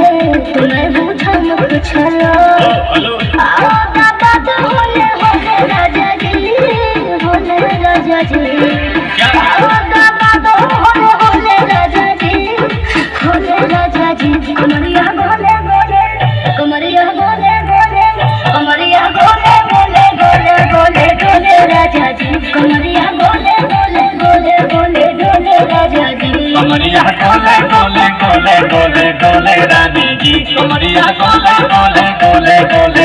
तुम्हें बुझा मुख छलो आगा बात होले होले राजा जी होले राजा जी आगा बात होले होले राजा जी होले राजा जी कमरिया गोले गोले कमरिया गोले गोले कमरिया गोले गोले गोले गोले गोले राजा जी कमरिया गोले गोले गोले गोले गोले राजा जी कमरिया गोले गोले गोले गोले गोले रानी जी कमरिया गोले गोले गोले गोले